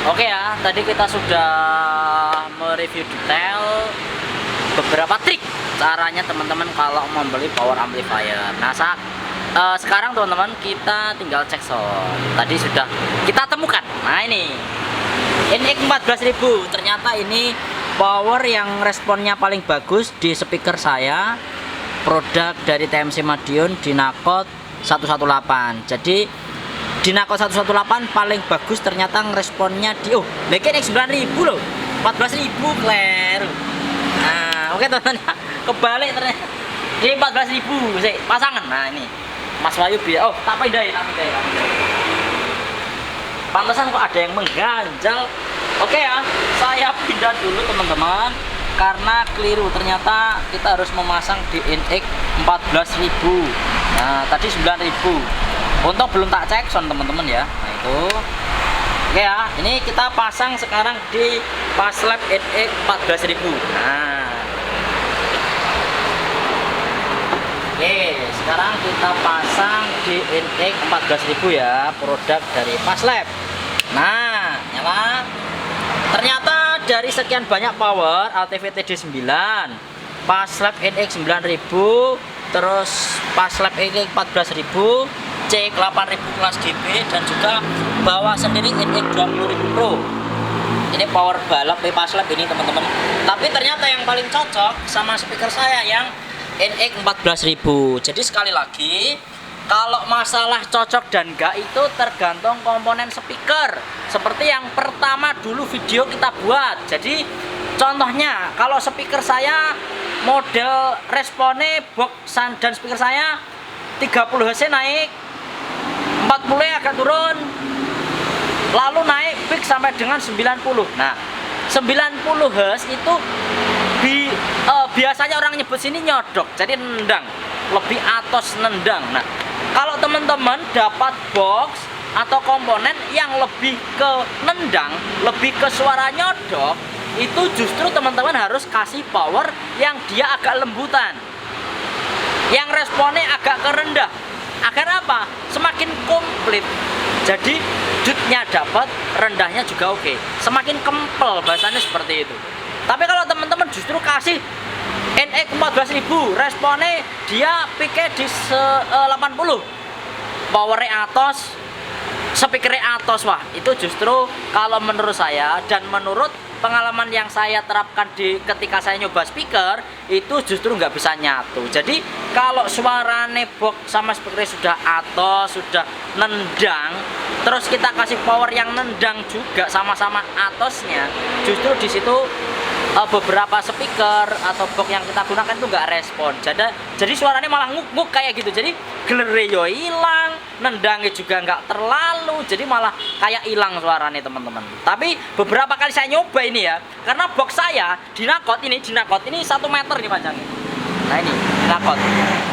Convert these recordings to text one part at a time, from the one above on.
Oke ya, tadi kita sudah mereview detail beberapa trik caranya teman-teman kalau membeli power amplifier. Nah, sekarang teman-teman kita tinggal cek sound. Tadi sudah kita temukan. Nah, ini NX 14000. Ternyata ini power yang responnya paling bagus di speaker saya. Produk dari TMC Madiun Dynacode 118. Jadi Dynacode 118 paling bagus ternyata responnya di NX 9000 loh. 14000 kleru. Nah, oke teman-teman. Kebalik ternyata. Ini 14000 sih pasangan. Nah, ini Mas Wahyu biar tak pindahin. Pantesan kok ada yang mengganjal. Oke ya, saya pindah dulu teman-teman karena keliru, ternyata kita harus memasang di NX 14000. Nah, tadi 9000. Untung belum tak cek sound teman-teman ya. Nah, itu. Oke ya, ini kita pasang sekarang di Paslab NX 14000. Nah. Oke, sekarang kita pasang di NX 14000 ya, produk dari Paslab. Nah, nyala. Ternyata dari sekian banyak power ATV TD9, Paslab NX 9000, terus Paslab NX 14000, CX 8000 kelas DB, dan juga bawa sendiri NX 20000 Pro. Ini power balap di Paslab ini teman-teman. Tapi ternyata yang paling cocok sama speaker saya yang NX 14000. Jadi sekali lagi, kalau masalah cocok dan enggak itu tergantung komponen speaker. Seperti yang pertama dulu video kita buat. Jadi contohnya kalau speaker saya model responnya box dan speaker saya 30 Hz naik, 40 agak turun, lalu naik peak sampai dengan 90. Nah, 90 Hz itu biasanya orang nyebut sini nyodok, jadi nendang, lebih atos nendang. Nah, kalau teman-teman dapat box atau komponen yang lebih ke nendang, lebih ke suara nyodok, itu justru teman-teman harus kasih power yang dia agak lembutan, yang responnya agak kerendah. Agar apa? Semakin komplit. Jadi dutnya dapat, rendahnya juga oke. Semakin kempel, bahasanya seperti itu. Tapi kalau teman-teman justru kasih NX 14000, responnya dia pike di 80, powernya atos, speakernya atos, wah itu justru kalau menurut saya dan menurut pengalaman yang saya terapkan ketika saya nyoba speaker, itu justru nggak bisa nyatu. Jadi kalau suaranya box sama speakernya sudah atos, sudah nendang, terus kita kasih power yang nendang juga sama-sama atosnya, justru di situ beberapa speaker atau box yang kita gunakan itu nggak respon. Jadi suaranya malah nguk-nguk kayak gitu. Jadi gelernya hilang, nendangnya juga nggak terlalu, jadi malah kayak hilang suaranya teman-teman. Tapi beberapa kali saya nyoba ini ya, karena box saya Dynacode ini 1 meter nih panjangnya. Nah, ini Dynacode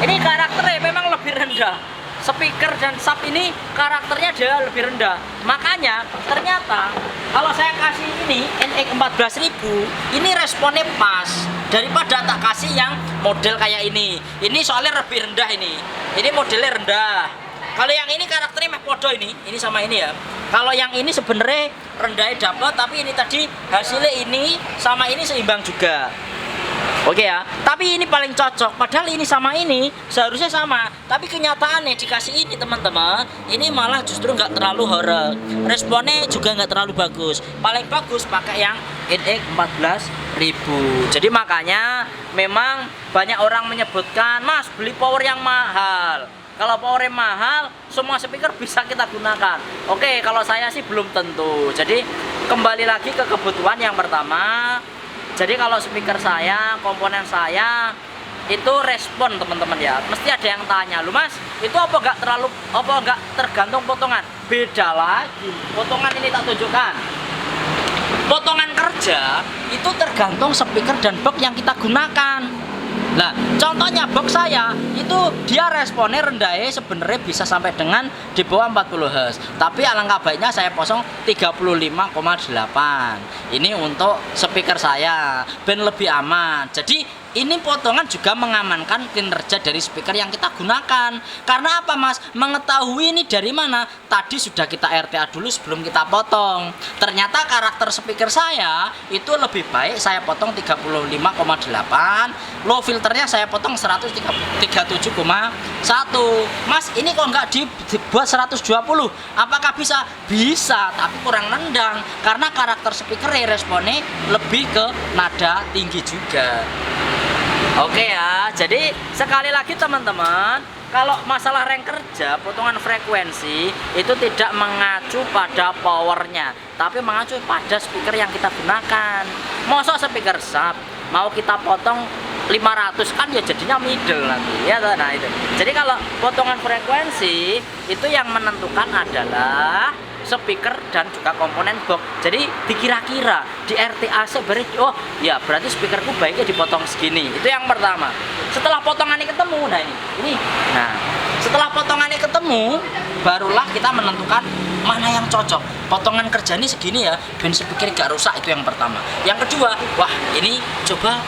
ini karakternya memang lebih rendah. Speaker dan sub ini karakternya dia lebih rendah. Makanya ternyata kalau saya kasih ini NX 14000, ini responnya pas daripada tak kasih yang model kayak ini. Ini soalnya lebih rendah ini. Ini modelnya rendah. Kalau yang ini karakternya meh podo ini sama ini ya. Kalau yang ini sebenarnya rendahnya dapat, tapi ini tadi hasilnya ini sama ini seimbang juga. Oke ya, tapi ini paling cocok. Padahal ini sama ini seharusnya sama, tapi kenyataannya dikasih ini teman-teman, ini malah justru nggak terlalu horor. Responnya juga nggak terlalu bagus. Paling bagus pakai yang NX 14000. Jadi makanya memang banyak orang menyebutkan, Mas beli power yang mahal. Kalau powernya mahal, semua speaker bisa kita gunakan. Oke, kalau saya sih belum tentu. Jadi kembali lagi ke kebutuhan yang pertama. Jadi kalau speaker saya, komponen saya itu respon teman-teman ya. Mesti ada yang tanya, lu Mas, itu apa nggak tergantung potongan? Beda lagi. Potongan ini tak tunjukkan. Potongan kerja itu tergantung speaker dan box yang kita gunakan. Nah, contohnya box saya itu dia responnya rendahnya sebenarnya bisa sampai dengan di bawah 40 Hz. Tapi alangkah baiknya saya posong 35,8. Ini untuk speaker saya, ben lebih aman. Jadi ini potongan juga mengamankan kinerja dari speaker yang kita gunakan. Karena apa Mas? Mengetahui ini dari mana? Tadi sudah kita RTA dulu sebelum kita potong. Ternyata karakter speaker saya itu lebih baik saya potong 35,8, low filternya saya potong 137,1. Mas, ini kok nggak dibuat 120? Apakah bisa? Bisa, tapi kurang nendang karena karakter speaker responnya lebih ke nada tinggi juga. Oke ya, jadi sekali lagi teman-teman, kalau masalah rank kerja, potongan frekuensi itu tidak mengacu pada powernya, tapi mengacu pada speaker yang kita gunakan. Masa speaker sub mau kita potong 500 kan ya jadinya middle nanti ya. Nah itu. Jadi kalau potongan frekuensi itu yang menentukan adalah speaker dan juga komponen box. Jadi dikira-kira di RTA sebenarnya, oh ya berarti speakerku baiknya dipotong segini. Itu yang pertama. Setelah potongannya ketemu, nah setelah potongannya ketemu, barulah kita menentukan mana yang cocok. Potongan kerja ini segini ya, dan speaker gak rusak, itu yang pertama. Yang kedua, wah ini coba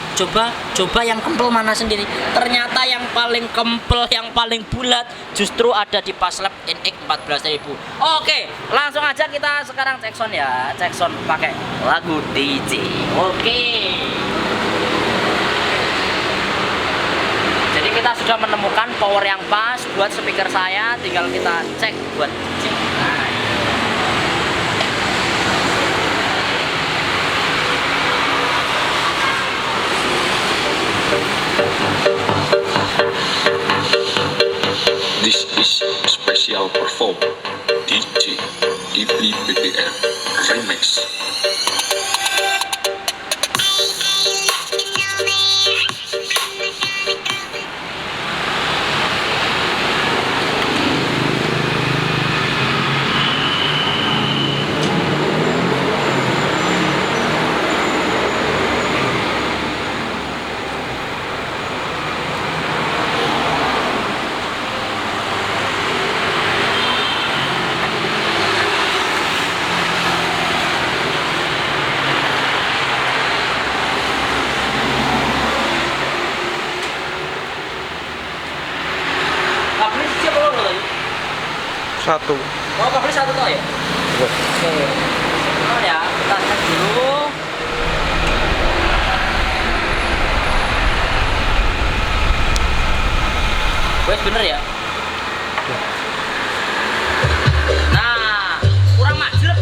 yang kempel mana sendiri. Ternyata yang paling kempel, yang paling bulat justru ada di Paslab NX 14.000. Oke, langsung aja kita sekarang cek sound ya. Cek sound pakai lagu DJ. Oke. Jadi kita sudah menemukan power yang pas buat speaker saya, tinggal kita cek buat DJ. Nah, this is special perform DJ Ghibli BBM Remix. Satu. Oh, kabel satu toh ya? Oke. Oh ya, kita cek dulu. Wes bener ya? Nah, kurang majlep.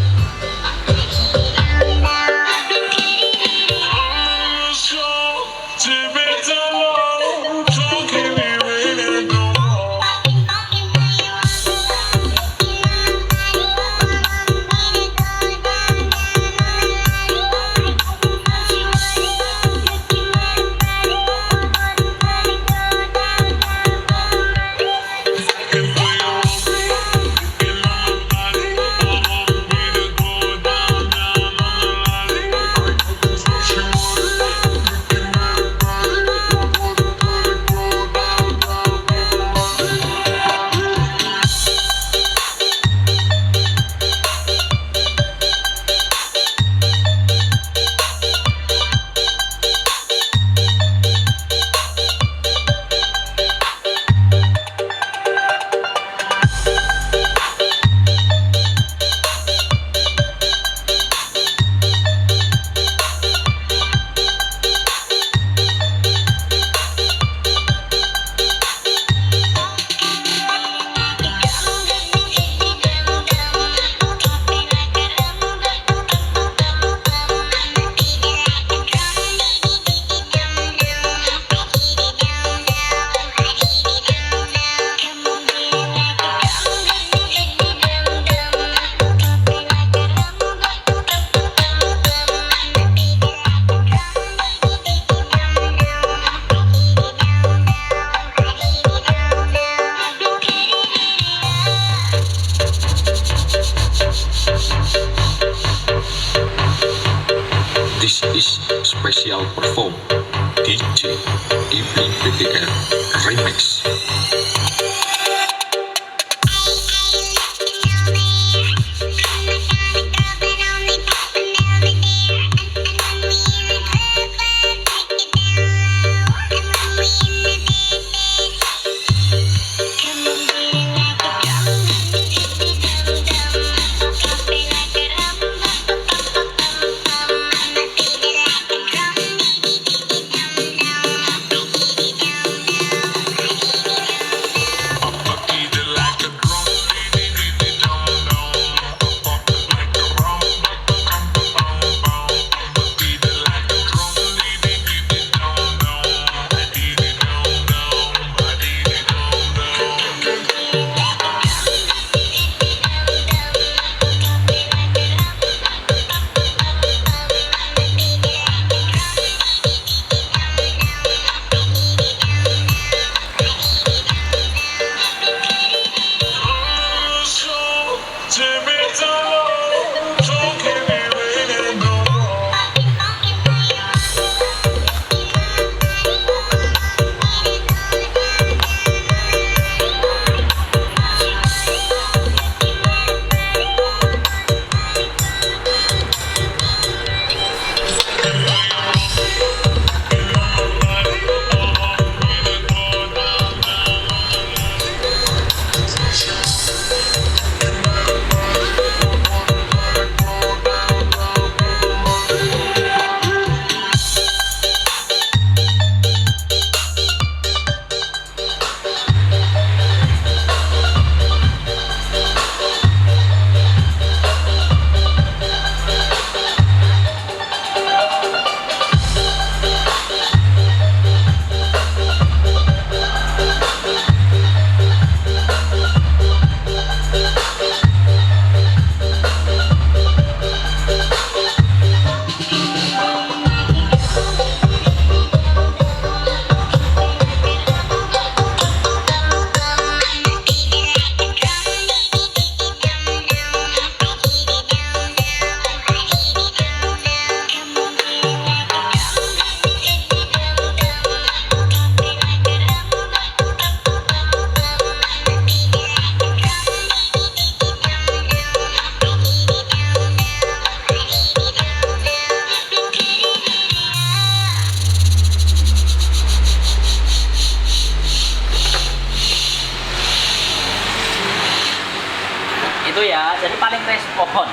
itu ya. Jadi paling respon.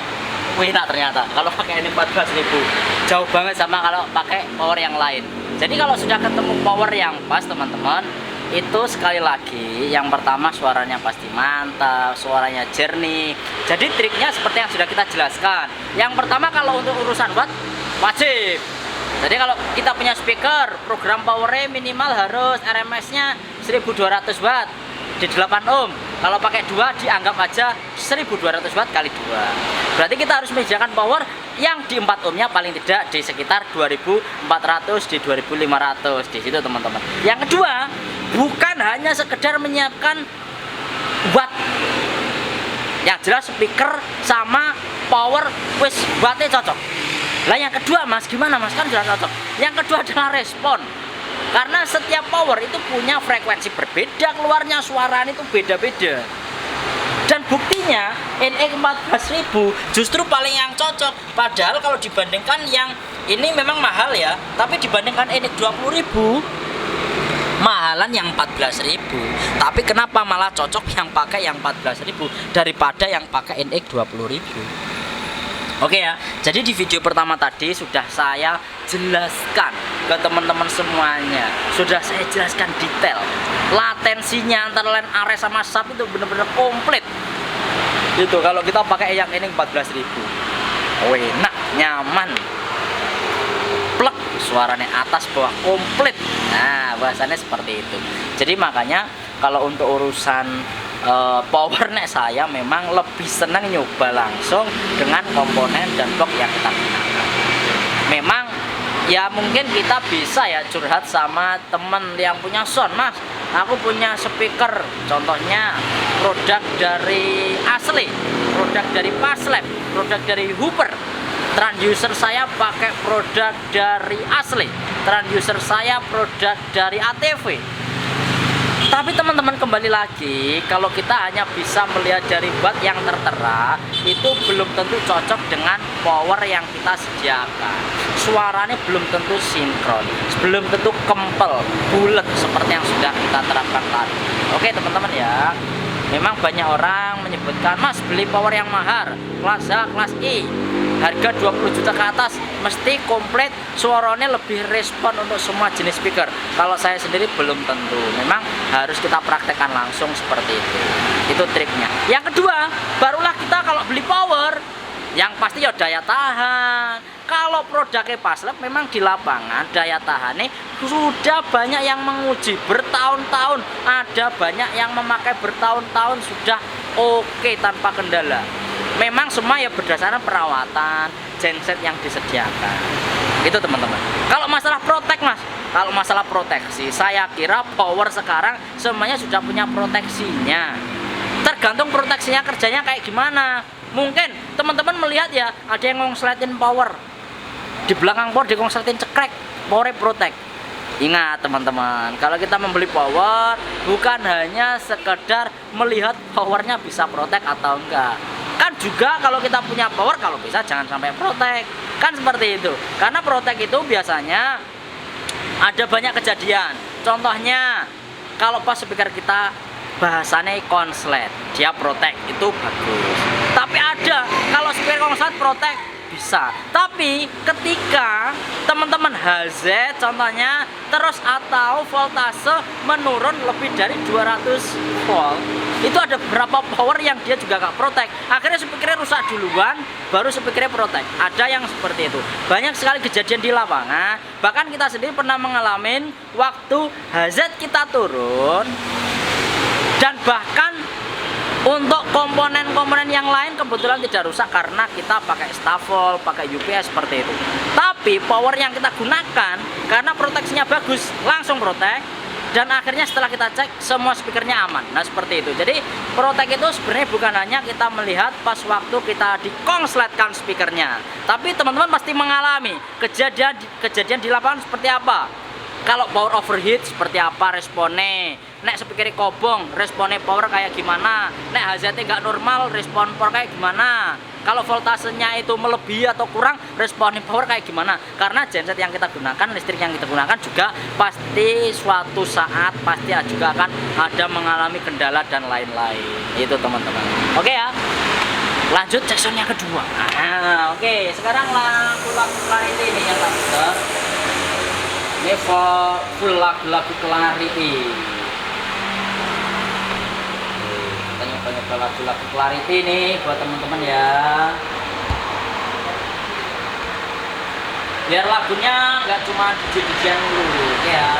Wih, enak ternyata kalau pakai ini 14.000. Jauh banget sama kalau pakai power yang lain. Jadi kalau sudah ketemu power yang pas teman-teman, itu sekali lagi yang pertama suaranya pasti mantap, suaranya jernih. Jadi triknya seperti yang sudah kita jelaskan. Yang pertama kalau untuk urusan watt wajib. Jadi kalau kita punya speaker, program powernya minimal harus RMS-nya 1200 watt di 8 ohm. Kalau pakai 2 dianggap aja 1200 watt kali 2. Berarti kita harus menyediakan power yang di 4 ohmnya paling tidak di sekitar 2400 di 2500 di situ teman-teman. Yang kedua, bukan hanya sekedar menyiapkan watt. Yang jelas speaker sama power wis wattnya cocok. Lah yang kedua Mas, gimana Mas? Kan sudah cocok. Yang kedua adalah respon. Karena setiap power itu punya frekuensi berbeda, keluarnya suaranya itu beda-beda. Dan buktinya NX 14.000 justru paling yang cocok. Padahal kalau dibandingkan yang ini memang mahal ya, tapi dibandingkan NX 20.000 mahalan yang 14.000. Tapi kenapa malah cocok yang pakai yang 14.000 daripada yang pakai NX 20.000? Oke ya, jadi di video pertama tadi sudah saya jelaskan ke teman-teman semuanya. Sudah saya jelaskan detail. Latensinya antara line Ares sama SAP itu benar-benar komplit. Itu kalau kita pakai yang ini 14.000. Enak, nyaman. Plek, suaranya atas bawah komplit. Nah, bahasannya seperti itu. Jadi makanya kalau untuk urusan power nek saya memang lebih senang nyoba langsung dengan komponen dan blok yang kita gunakan. Memang ya mungkin kita bisa ya curhat sama temen yang punya sound, Mas, aku punya speaker, contohnya produk dari asli, produk dari Paslab, produk dari Hooper. Transducer saya pakai produk dari asli, transducer saya produk dari ATV. Tapi teman-teman kembali lagi, kalau kita hanya bisa melihat dari watt yang tertera, itu belum tentu cocok dengan power yang kita sediakan. Suaranya belum tentu sinkron, belum tentu kempel, bulat seperti yang sudah kita terapkan tadi. Oke teman-teman ya, memang banyak orang menyebutkan, Mas beli power yang mahal, kelas H, kelas I, harga 20 juta ke atas, mesti komplit, suaranya lebih respon untuk semua jenis speaker. Kalau saya sendiri belum tentu, memang harus kita praktekkan langsung seperti itu triknya. Yang kedua, barulah kita kalau beli power yang pasti ya daya tahan. Kalau produknya Paslab memang di lapangan daya tahannya sudah banyak yang menguji bertahun-tahun, ada banyak yang memakai bertahun-tahun sudah oke tanpa kendala. Memang semua ya berdasarkan perawatan genset yang disediakan. Itu teman-teman. Kalau masalah protek Mas, kalau masalah proteksi, saya kira power sekarang semuanya sudah punya proteksinya. Tergantung proteksinya kerjanya kayak gimana. Mungkin teman-teman melihat ya ada yang ngonsletin power di belakang power, dikonsletin cekrek, powernya protek. Ingat teman-teman, kalau kita membeli power bukan hanya sekedar melihat powernya bisa protek atau enggak. Kan juga kalau kita punya power, kalau bisa jangan sampai protek. Kan seperti itu. Karena protek itu biasanya ada banyak kejadian. Contohnya kalau pas speaker kita bahasanya konslet, dia protek, itu bagus. Tapi ada kalau speaker konslet protek bisa. Tapi ketika teman-teman HZ contohnya terus atau voltase menurun lebih dari 200 volt, itu ada beberapa power yang dia juga nggak protek. Akhirnya speakernya rusak duluan, baru speakernya protek. Ada yang seperti itu. Banyak sekali kejadian di lapangan. Bahkan kita sendiri pernah mengalami waktu HZ kita turun. Dan bahkan untuk komponen-komponen yang lain kebetulan tidak rusak karena kita pakai stafol, pakai UPS seperti itu. Tapi power yang kita gunakan karena proteksinya bagus, langsung protek. Dan akhirnya setelah kita cek semua speakernya aman. Nah seperti itu. Jadi protek itu sebenarnya bukan hanya kita melihat pas waktu kita dikonsletkan speakernya, tapi teman-teman pasti mengalami kejadian di lapangan seperti apa. Kalau power overheat seperti apa responnya, nek speaker kobong responnya power kayak gimana, nek HZT nggak normal respon power kayak gimana, kalau voltasenya itu melebihi atau kurang responnya power kayak gimana. Karena genset yang kita gunakan, listrik yang kita gunakan juga pasti suatu saat pasti juga akan ada mengalami kendala dan lain-lain. Itu teman-teman. Oke ya. Lanjut section yang kedua. Nah, oke, sekarang lagu Clarity ini yang terakhir. Ini full lagu Clarity. Kita nyoba lagu Clarity nih buat teman-teman ya. Biar lagunya nggak cuma DJ-DJ dulu ya.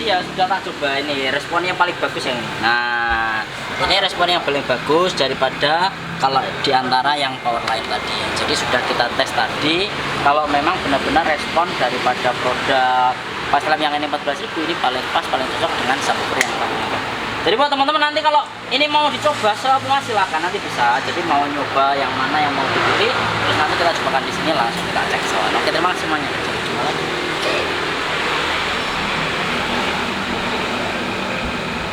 ya sudah tak coba ini responnya paling bagus yang ini. Nah ini respon yang paling bagus daripada kalau diantara yang power line tadi. Jadi sudah kita tes tadi, kalau memang benar-benar respon daripada produk Paslam yang ini 14.000 ini paling pas, paling cocok dengan subwoofer yang kami. Jadi buat teman-teman nanti kalau ini mau dicoba semua silakan, nanti bisa. Jadi mau nyoba yang mana yang mau dipilih, terus nanti kita cobakan di sini, langsung kita cek soal. Oke, terima kasih semuanya.